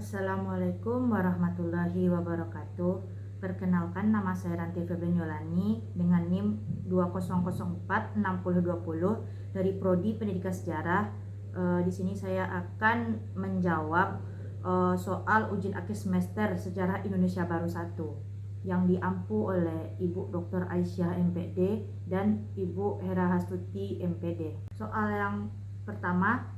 Assalamualaikum warahmatullahi wabarakatuh. Perkenalkan, nama saya Ranti Febrian Yolani dengan NIM 20046020 dari Prodi Pendidikan Sejarah. Di sini saya akan menjawab soal ujian akhir semester Sejarah Indonesia Baru 1 yang diampu oleh Ibu Dr. Aisyah MPD dan Ibu Hera Hastuti MPD. Soal yang pertama,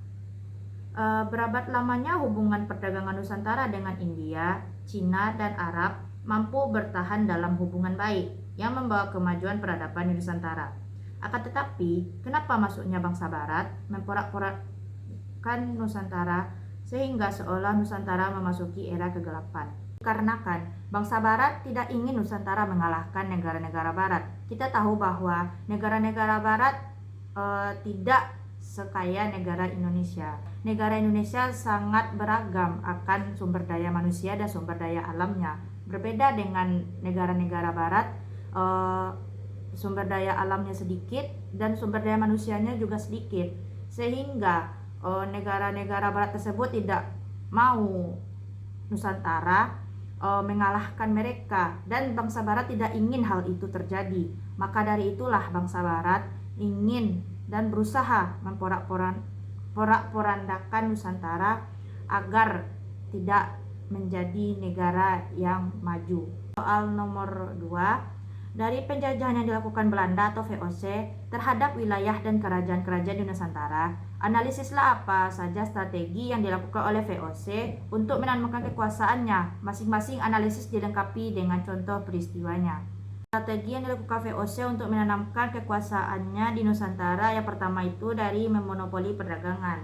berabad lamanya hubungan perdagangan Nusantara dengan India, Cina, dan Arab mampu bertahan dalam hubungan baik yang membawa kemajuan peradaban di Nusantara. Akan tetapi, kenapa masuknya bangsa Barat memporak-porandakan Nusantara sehingga seolah Nusantara memasuki era kegelapan? Dikarenakan bangsa Barat tidak ingin Nusantara mengalahkan negara-negara Barat. Kita tahu bahwa negara-negara Barat tidak sekaya negara Indonesia. Negara Indonesia sangat beragam akan sumber daya manusia dan sumber daya alamnya. Berbeda dengan negara-negara Barat, sumber daya alamnya sedikit dan sumber daya manusianya juga sedikit, sehingga negara-negara Barat tersebut tidak mau Nusantara mengalahkan mereka, dan bangsa Barat tidak ingin hal itu terjadi. Maka dari itulah bangsa Barat ingin dan berusaha memporak-porandakan Nusantara agar tidak menjadi negara yang maju. Soal nomor 2, dari penjajahan yang dilakukan Belanda atau VOC terhadap wilayah dan kerajaan-kerajaan di Nusantara, analisislah apa saja strategi yang dilakukan oleh VOC untuk menanamkan kekuasaannya. Masing-masing analisis dilengkapi dengan contoh peristiwanya. Strategi yang dilakukan VOC untuk menanamkan kekuasaannya di Nusantara, yang pertama itu dari memonopoli perdagangan.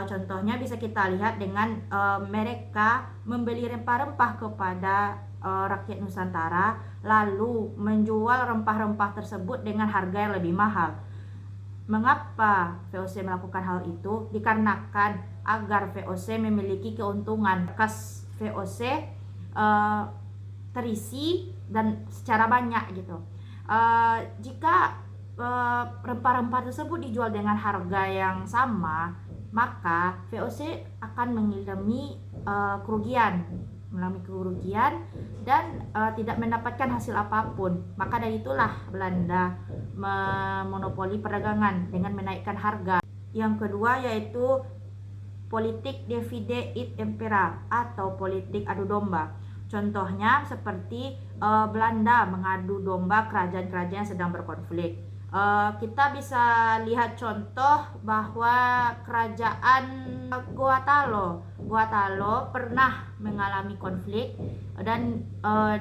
Contohnya bisa kita lihat dengan mereka membeli rempah-rempah kepada rakyat Nusantara, lalu menjual rempah-rempah tersebut dengan harga yang lebih mahal. Mengapa VOC melakukan hal itu? Dikarenakan agar VOC memiliki keuntungan. Kas VOC terisi dan secara banyak gitu. Jika rempah-rempah tersebut dijual dengan harga yang sama, maka VOC akan mengalami kerugian dan tidak mendapatkan hasil apapun. Maka dari itulah Belanda memonopoli perdagangan dengan menaikkan harga. Yang kedua yaitu politik divide et impera atau politik adu domba. Contohnya seperti Belanda mengadu domba kerajaan-kerajaan yang sedang berkonflik. Kita bisa lihat contoh bahwa kerajaan Guatalo pernah mengalami konflik dan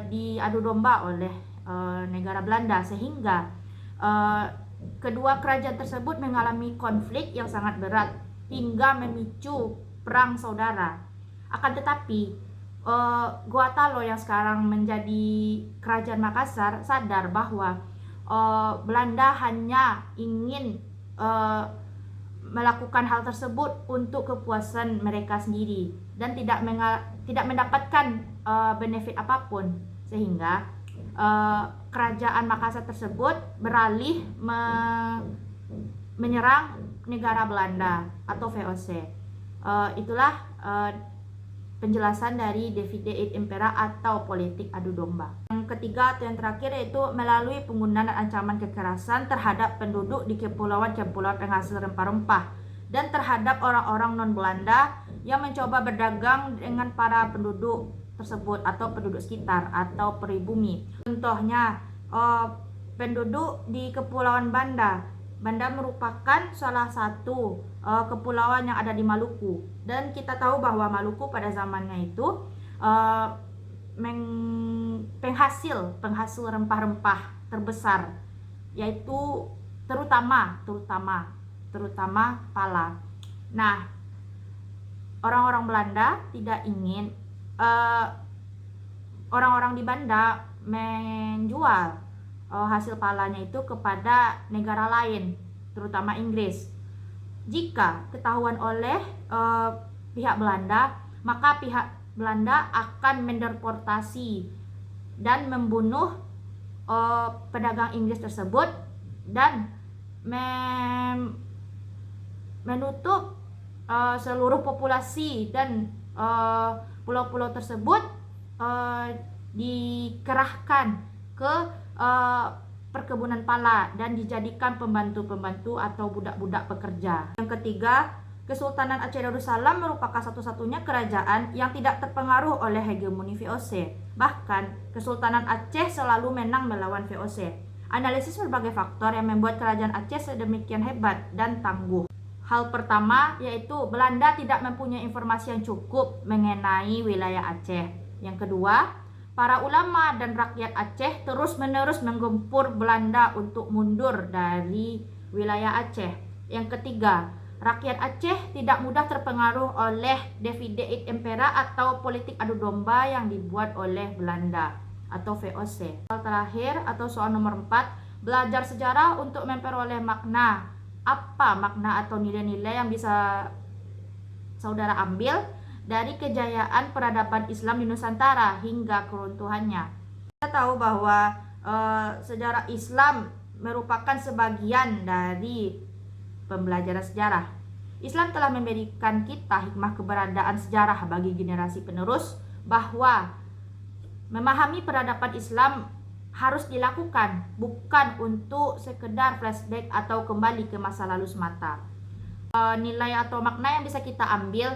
diadu domba oleh negara Belanda, sehingga kedua kerajaan tersebut mengalami konflik yang sangat berat hingga memicu perang saudara. Akan tetapi Guatalo yang sekarang menjadi kerajaan Makassar sadar bahwa Belanda hanya ingin melakukan hal tersebut untuk kepuasan mereka sendiri dan tidak mendapatkan benefit apapun, sehingga kerajaan Makassar tersebut beralih menyerang negara Belanda atau VOC. Itulah penjelasan dari divide et impera atau politik adu domba. Yang ketiga atau yang terakhir yaitu melalui penggunaan dan ancaman kekerasan terhadap penduduk di kepulauan-kepulauan penghasil rempah-rempah dan terhadap orang-orang non-Belanda yang mencoba berdagang dengan para penduduk tersebut atau penduduk sekitar atau pribumi. Contohnya penduduk di Kepulauan Banda. Banda merupakan salah satu kepulauan yang ada di Maluku, dan kita tahu bahwa Maluku pada zamannya itu penghasil rempah-rempah terbesar, yaitu terutama pala. Nah, orang-orang Belanda tidak ingin orang-orang di Banda menjual hasil palanya itu kepada negara lain, terutama Inggris. Jika ketahuan oleh pihak Belanda, maka pihak Belanda akan mendeportasi dan membunuh pedagang Inggris tersebut dan menutup seluruh populasi dan pulau-pulau tersebut dikerahkan ke perkebunan pala dan dijadikan pembantu-pembantu atau budak-budak pekerja. Yang ketiga, Kesultanan Aceh Darussalam merupakan satu-satunya kerajaan yang tidak terpengaruh oleh hegemoni VOC. Bahkan, Kesultanan Aceh selalu menang melawan VOC. Analisis berbagai faktor yang membuat kerajaan Aceh sedemikian hebat dan tangguh. Hal pertama yaitu Belanda tidak mempunyai informasi yang cukup mengenai wilayah Aceh. Yang kedua, para ulama dan rakyat Aceh terus-menerus menggempur Belanda untuk mundur dari wilayah Aceh. Yang ketiga, rakyat Aceh tidak mudah terpengaruh oleh divide et impera atau politik adu domba yang dibuat oleh Belanda atau VOC. Soal terakhir atau soal nomor 4, belajar sejarah untuk memperoleh makna. Apa makna atau nilai-nilai yang bisa saudara ambil dari kejayaan peradaban Islam di Nusantara hingga keruntuhannya? Kita tahu bahwa sejarah Islam merupakan sebagian dari pembelajaran sejarah. Islam telah memberikan kita hikmah keberadaan sejarah bagi generasi penerus, bahwa memahami peradaban Islam harus dilakukan, bukan untuk sekedar flashback atau kembali ke masa lalu semata. Nilai atau makna yang bisa kita ambil,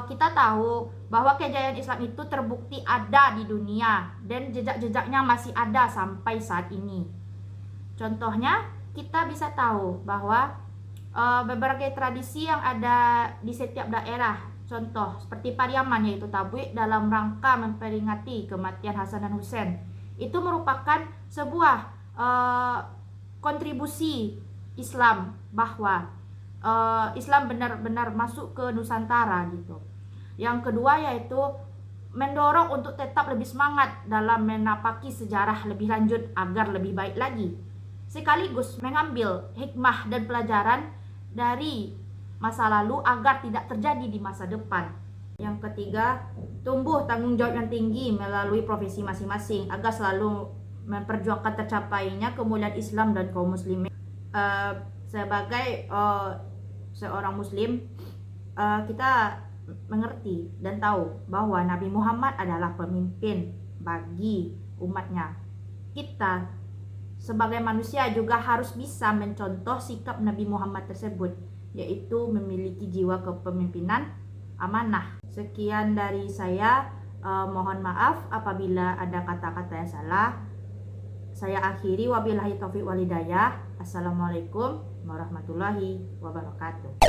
kita tahu bahwa kejayaan Islam itu terbukti ada di dunia dan jejak-jejaknya masih ada sampai saat ini. Contohnya, kita bisa tahu bahwa berbagai tradisi yang ada di setiap daerah, contoh seperti Pariaman yaitu tablik dalam rangka memperingati kematian Hasan dan Husain, itu merupakan sebuah kontribusi Islam, bahwa Islam benar-benar masuk ke Nusantara gitu. Yang kedua yaitu mendorong untuk tetap lebih semangat dalam menapaki sejarah lebih lanjut agar lebih baik lagi, sekaligus mengambil hikmah dan pelajaran dari masa lalu agar tidak terjadi di masa depan. Yang ketiga, tumbuh tanggung jawab yang tinggi melalui profesi masing-masing agar selalu memperjuangkan tercapainya kemuliaan Islam dan kaum muslimin. Sebagai seorang muslim, kita mengerti dan tahu bahwa Nabi Muhammad adalah pemimpin bagi umatnya. Kita sebagai manusia juga harus bisa mencontoh sikap Nabi Muhammad tersebut, yaitu memiliki jiwa kepemimpinan amanah. Sekian dari saya, mohon maaf apabila ada kata-kata yang salah. Saya akhiri, wabillahi taufiq wal hidayah. Assalamualaikum warahmatullahi wabarakatuh.